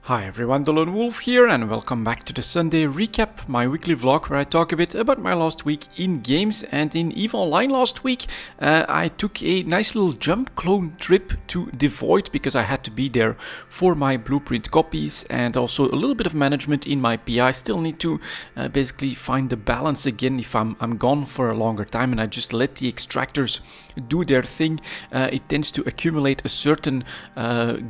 Hi everyone, delonewolf here and welcome back to the Sunday recap, my weekly vlog where I talk a bit about my last week in games. And in EVE Online last week I took a nice little jump clone trip to the Void because I had to be there for my blueprint copies and also a little bit of management in my PI. Still need to basically find the balance again if I'm gone for a longer time and I just let the extractors do their thing. It tends to accumulate a certain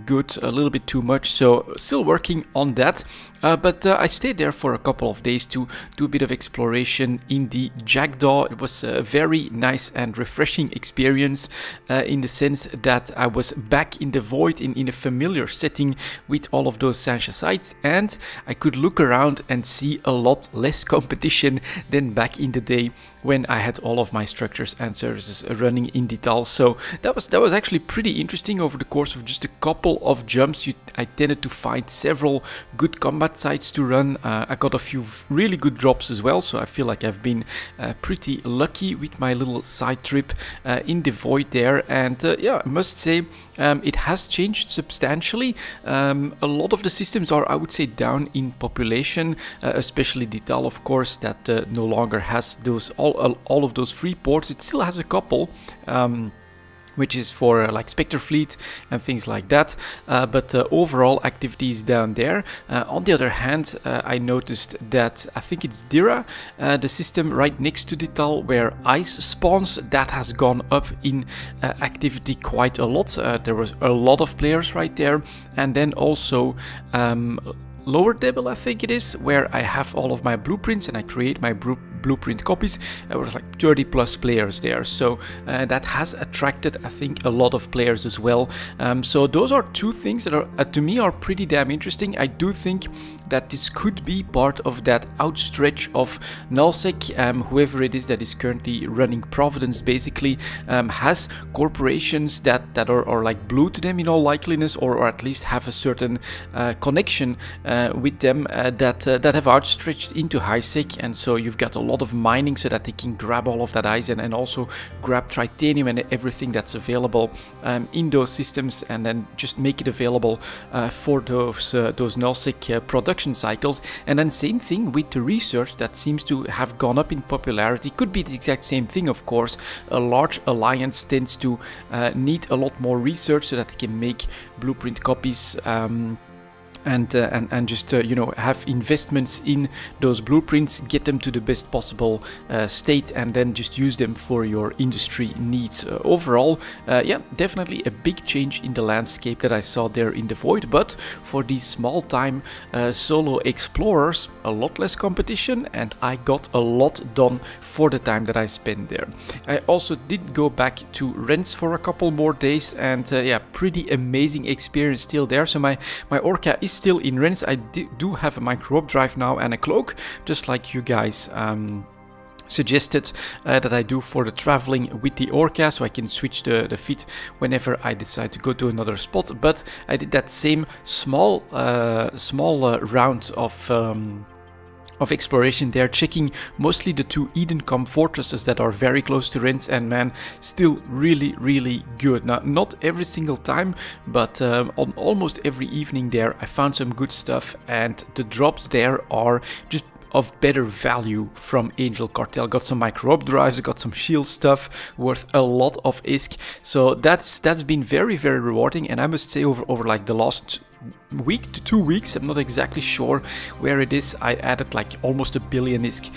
good a little bit too much, so still working on that, but I stayed there for a couple of days to do a bit of exploration in the Jackdaw. It was a very nice and refreshing experience in the sense that I was back in the Void in a familiar setting with all of those Sancha sites, and I could look around and see a lot less competition than back in the day when I had all of my structures and services running in Detail. So that was actually pretty interesting. Over the course of just a couple of jumps I tended to find several good combat sites to run. I got a few really good drops as well, so I feel like I've been pretty lucky with my little side trip in the Void there. And yeah, I must say it has changed substantially. A lot of the systems are, I would say, down in population, especially Detail, of course, that no longer has those all of those free ports. It still has a couple, which is for like Spectre Fleet and things like that, but overall activity is down there. On the other hand, I noticed that I think it's Dira, the system right next to Detail where ice spawns, that has gone up in activity quite a lot. There was a lot of players right there, and then also Lower Devil, I think it is, where I have all of my blueprints and I create my blueprint copies. There was like 30 plus players there, so that has attracted, I think, a lot of players as well. So those are two things that are to me are pretty damn interesting. I do think that this could be part of that outstretch of nullsec. Whoever it is that is currently running Providence basically has corporations that are like blue to them in all likeliness, or at least have a certain connection with them that have outstretched into highsec, and so you've got a lot of mining so that they can grab all of that ice and also grab titanium and everything that's available in those systems, and then just make it available for those nullsec production cycles. And then same thing with the research that seems to have gone up in popularity. Could be the exact same thing, of course. A large alliance tends to need a lot more research so that they can make blueprint copies and just you know, have investments in those blueprints, get them to the best possible state, and then just use them for your industry needs. Overall, yeah, definitely a big change in the landscape that I saw there in the Void, but for these small time solo explorers, a lot less competition, and I got a lot done for the time that I spent there. I also did go back to Rents for a couple more days, and yeah, pretty amazing experience still there. So my Orca is still in Rents. I do have a micro drive now and a cloak, just like you guys suggested that I do for the traveling with the Orca, so I can switch the feet whenever I decide to go to another spot. But I did that same small round of exploration there, checking mostly the two Edencom fortresses that are very close to Rents, and man, still really good. Now, not every single time, but on almost every evening there I found some good stuff, and the drops there are just of better value from Angel Cartel. Got some micro drives, got some shield stuff worth a lot of ISK, so that's been very rewarding. And I must say, over like the last week to 2 weeks, I'm not exactly sure where it is, I added like almost 1 billion ISK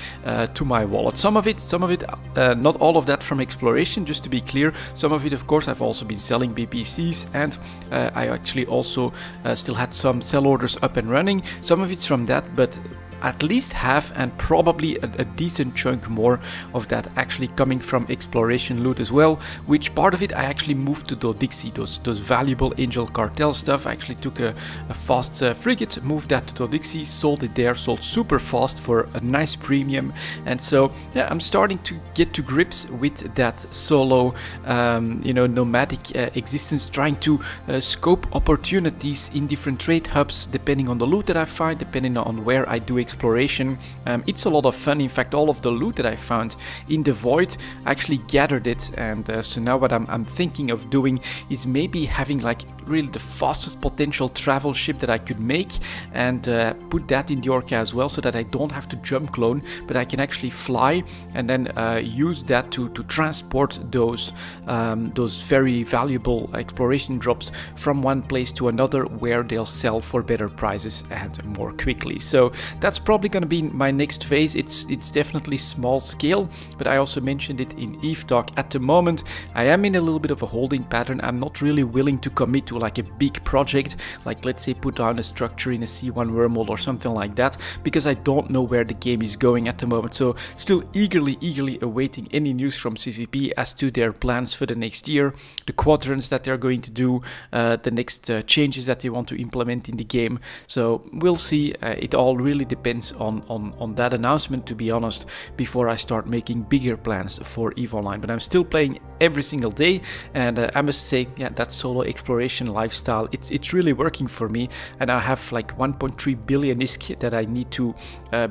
to my wallet. Some of it, not all of that from exploration, just to be clear. Some of it, of course, I've also been selling BPCs, and I actually also still had some sell orders up and running. Some of it's from that, but at least half, and probably a decent chunk more of that actually coming from exploration loot as well, which part of it I actually moved to Dodixie, those valuable Angel Cartel stuff. I actually took a fast frigate, moved that to Dodixie, sold it there, sold super fast for a nice premium. And so yeah, I'm starting to get to grips with that solo you know, nomadic existence, trying to scope opportunities in different trade hubs depending on the loot that I find, depending on where I do exploration. It's a lot of fun. In fact, all of the loot that I found in the Void, I actually gathered it, and so now what I'm thinking of doing is maybe having like really the fastest potential travel ship that I could make, and put that in the Orca as well, so that I don't have to jump clone, but I can actually fly and then use that to transport those very valuable exploration drops from one place to another, where they'll sell for better prices and more quickly. So that's probably going to be my next phase. It's definitely small scale, but I also mentioned it in Eve Talk. At the moment I am in a little bit of a holding pattern. I'm not really willing to commit to like a big project, like let's say put down a structure in a C1 wormhole or something like that, because I don't know where the game is going at the moment. So still eagerly awaiting any news from CCP as to their plans for the next year, the quadrants that they're going to do, the next changes that they want to implement in the game. So we'll see. It all really depends on that announcement, to be honest, before I start making bigger plans for EVE Online. But I'm still playing every single day, and I must say, yeah, that solo exploration lifestyle, it's really working for me. And I have like 1.3 billion ISK that I need to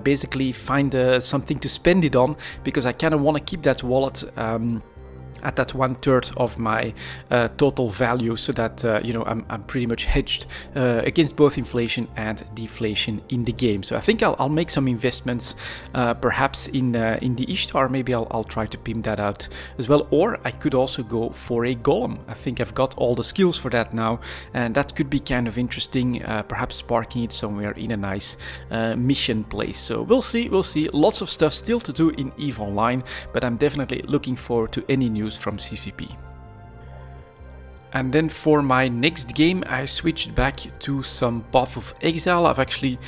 basically find something to spend it on, because I kind of want to keep that wallet at that 1/3 of my total value, so that you know, I'm pretty much hedged against both inflation and deflation in the game. So I think I'll make some investments, perhaps in the Ishtar. Maybe I'll try to pimp that out as well, or I could also go for a golem. I think I've got all the skills for that now, and that could be kind of interesting, perhaps sparking it somewhere in a nice mission place. So we'll see. Lots of stuff still to do in EVE Online, but I'm definitely looking forward to any news from CCP. And then for my next game, I switched back to some Path of Exile. I've actually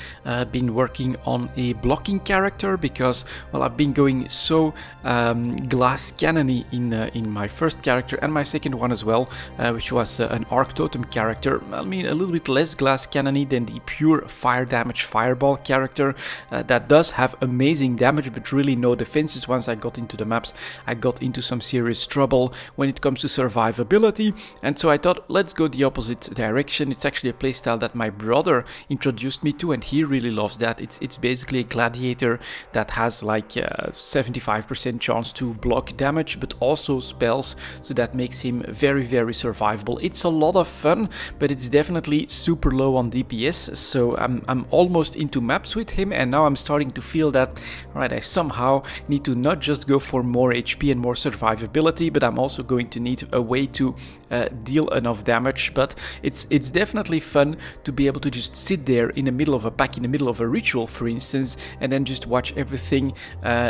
been working on a blocking character, because, well, I've been going so glass cannony in my first character and my second one as well, which was an Arc Totem character. I mean, a little bit less glass cannony than the pure fire damage fireball character that does have amazing damage, but really no defenses. Once I got into the maps, I got into some serious trouble when it comes to survivability. And so I thought, let's go the opposite direction. It's actually a playstyle that my brother introduced me to, and he really loves that. It's basically a gladiator that has like 75% chance to block damage, but also spells, so that makes him very survivable. It's a lot of fun, but it's definitely super low on DPS. So I'm almost into maps with him, and now I'm starting to feel that, right, I somehow need to not just go for more HP and more survivability, but I'm also going to need a way to deal enough damage. But it's definitely fun to be able to just sit there in the middle of a pack, in the middle of a ritual, for instance, and then just watch everything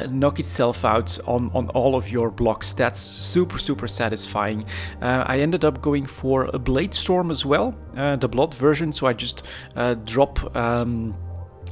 knock itself out on all of your blocks. That's super satisfying. I ended up going for a Blade Storm as well, the blood version, so I just drop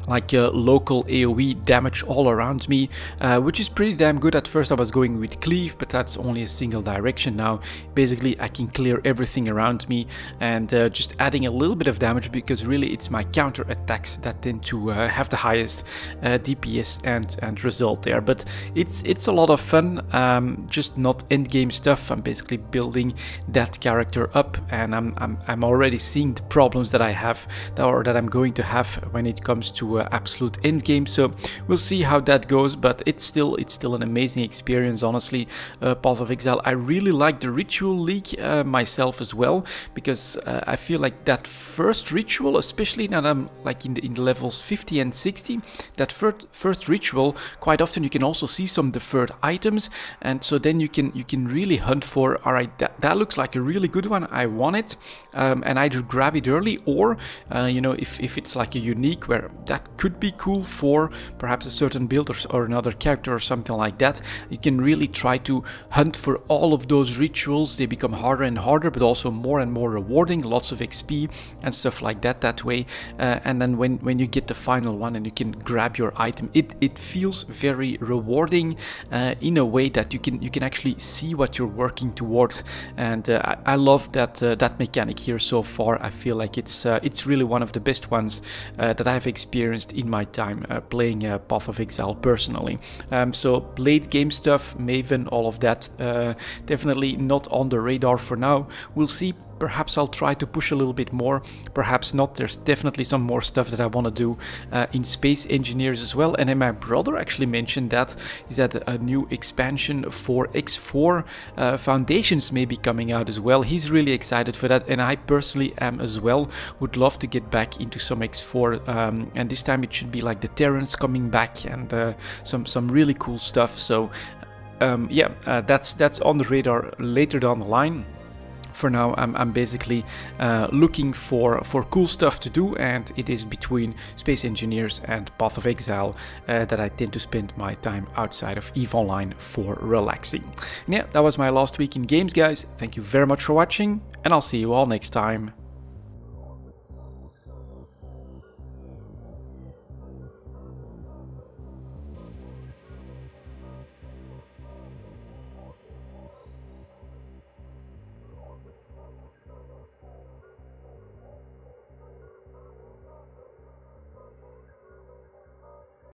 like local AoE damage all around me, which is pretty damn good. At first I was going with Cleave, but that's only a single direction now. Basically I can clear everything around me, and just adding a little bit of damage, because really it's my counter attacks that tend to have the highest DPS and result there. But it's a lot of fun, just not end game stuff. I'm basically building that character up, and I'm already seeing the problems that I have, or that I'm going to have when it comes to absolute end game. So we'll see how that goes, but it's still an amazing experience, honestly. Path of Exile. I really like the Ritual League myself as well, because I feel like that first ritual, especially now that I'm like in the levels 50 and 60, that first ritual, quite often you can also see some deferred items, and so then you can really hunt for, all right, that looks like a really good one, I want it, and either grab it early, or you know, if it's like a unique where that could be cool for perhaps a certain build or another character or something like that, you can really try to hunt for all of those rituals. They become harder and harder, but also more and more rewarding, lots of XP and stuff like that way. And then when you get the final one and you can grab your item, it feels very rewarding in a way that you can actually see what you're working towards. And I love that mechanic here so far. I feel like it's really one of the best ones that I've experienced in my time playing Path of Exile personally. So late game stuff, Maven, all of that, definitely not on the radar for now. We'll see perhaps I'll try to push a little bit more, perhaps not. There's definitely some more stuff that I want to do in Space Engineers as well. And then my brother actually mentioned that is that a new expansion for X4 Foundations may be coming out as well. He's really excited for that, and I personally am as well. Would love to get back into some X4, and this time it should be like the Terrans coming back and some really cool stuff. So yeah, that's on the radar later down the line. For now, I'm basically looking for cool stuff to do, and it is between Space Engineers and Path of Exile that I tend to spend my time outside of EVE Online for relaxing. And yeah, that was my last week in games, guys. Thank you very much for watching, and I'll see you all next time.